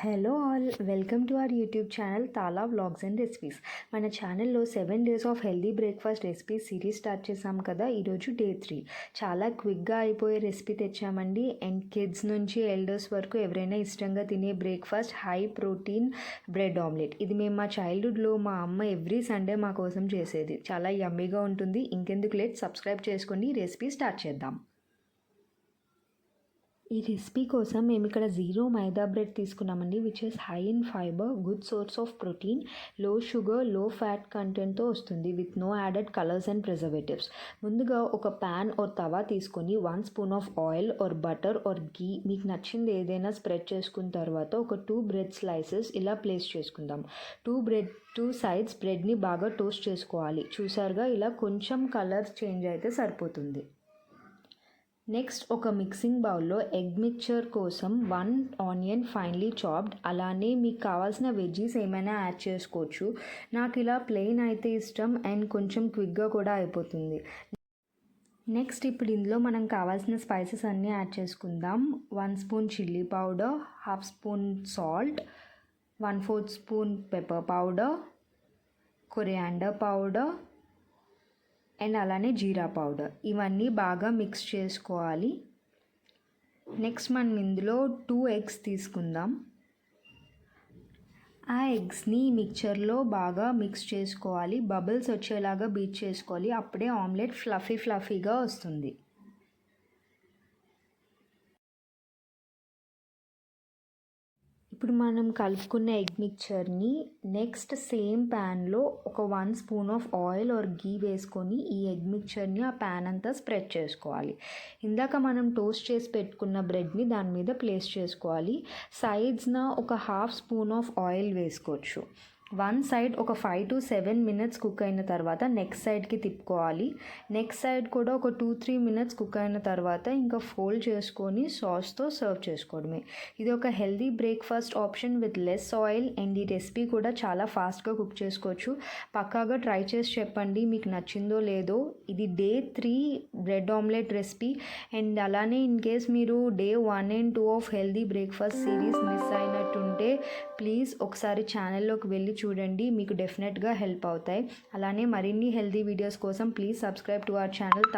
Hello all, welcome to our YouTube channel తాలా vlogs and recipes. మన ఛానల్లో 7 days of healthy breakfast recipes series start చేసాం కదా. ఈరోజు డే 3. చాలా క్విక్గా అయిపోయే రెసిపీ తెచ్చామండి. అండ్ కిడ్స్ నుంచి ఎల్డర్స్ వరకు ఎవరైనా ఇష్టంగా తినే breakfast high protein bread omelette. ఇది మేము మా చైల్డ్హుడ్లో మా అమ్మ ఎవ్రీ సండే మా కోసం చేసేది. చాలా యమ్మీగా ఉంటుంది. ఇంకెందుకు లేట్, సబ్స్క్రైబ్ చేసుకోండి. రెసిపీ స్టార్ట్ చేద్దాం. ఈ రెసిపీ కోసం మేము ఇక్కడ 0 మైదా బ్రెడ్ తీసుకున్నామండి, which is high in fibre, good source of protein, low sugar, low fat కంటెంట్తో వస్తుంది with no added colours and preservatives. ముందుగా ఒక ప్యాన్ ఆర్ తవా తీసుకొని 1 spoon of oil or butter or ghee, మీకు నచ్చింది ఏదైనా స్ప్రెడ్ చేసుకున్న తర్వాత ఒక 2 బ్రెడ్ స్లైసెస్ ఇలా ప్లేస్ చేసుకుందాం. 2 సైడ్స్ బ్రెడ్ని బాగా టోస్ట్ చేసుకోవాలి. చూసారుగా, ఇలా కొంచెం కలర్ చేంజ్ అయితే సరిపోతుంది. నెక్స్ట్ ఒక మిక్సింగ్ బౌల్లో ఎగ్ మిక్చర్ కోసం 1 ఆనియన్ ఫైన్లీ చాప్డ్, అలానే మీకు కావాల్సిన వెజ్జీస్ ఏమైనా యాడ్ చేసుకోవచ్చు. నాకు ఇలా ప్లెయిన్ అయితే ఇష్టం అండ్ కొంచెం క్విక్గా కూడా అయిపోతుంది. నెక్స్ట్ ఇప్పుడు ఇందులో మనం కావాల్సిన స్పైసెస్ అన్నీ యాడ్ చేసుకుందాం. 1 spoon chilli powder, 1/2 spoon salt, 1/4 spoon pepper powder, coriander powder and అలానే జీరా పౌడర్. ఇవన్నీ బాగా మిక్స్ చేసుకోవాలి. నెక్స్ట్ మనం ఇందులో 2 eggs తీసుకుందాం. ఆ ఎగ్స్ని మిక్చర్లో బాగా మిక్స్ చేసుకోవాలి. బబుల్స్ వచ్చేలాగా బీట్ చేసుకోవాలి. అప్పుడే ఆమ్లెట్ ఫ్లఫీగా వస్తుంది. ఇప్పుడు మనం కలుపుకున్న ఎగ్ మిక్చర్ని నెక్స్ట్ సేమ్ ప్యాన్లో ఒక 1 spoon ఆఫ్ ఆయిల్ ఆర్ గీ వేసుకొని ఈ ఎగ్ మిక్చర్ని ఆ ప్యాన్ అంతా స్ప్రెడ్ చేసుకోవాలి. ఇందాక మనం టోస్ట్ చేసి పెట్టుకున్న బ్రెడ్ని దాని మీద ప్లేస్ చేసుకోవాలి. సైడ్స్న ఒక 1/2 spoon ఆఫ్ ఆయిల్ వేసుకోవచ్చు. 1 side ఒక 5 to 7 minutes కుక్ అయిన తర్వాత నెక్స్ట్ సైడ్కి తిప్పుకోవాలి. నెక్స్ట్ సైడ్ కూడా ఒక 2-3 minutes కుక్ అయిన తర్వాత ఇంకా ఫోల్డ్ చేసుకొని సాస్తో సర్వ్ చేసుకోవడమే. ఇది ఒక healthy breakfast option with less oil and ఈ రెసిపీ కూడా చాలా ఫాస్ట్గా కుక్ చేసుకోవచ్చు. పక్కాగా ట్రై చేసి చెప్పండి మీకు నచ్చిందో లేదో. ఇది day 3 bread omelette recipe. And అలానే ఇన్ కేస్ మీరు day 1 and 2 of healthy breakfast series miss అయినట్టుంటే ప్లీజ్ ఒకసారి ఛానల్లోకి వెళ్ళి చూడండి, మీకు డెఫినెట్గా హెల్ప్ అవుతాయి. అలానే మరిన్ని హెల్తీ వీడియోస్ కోసం please subscribe to our channel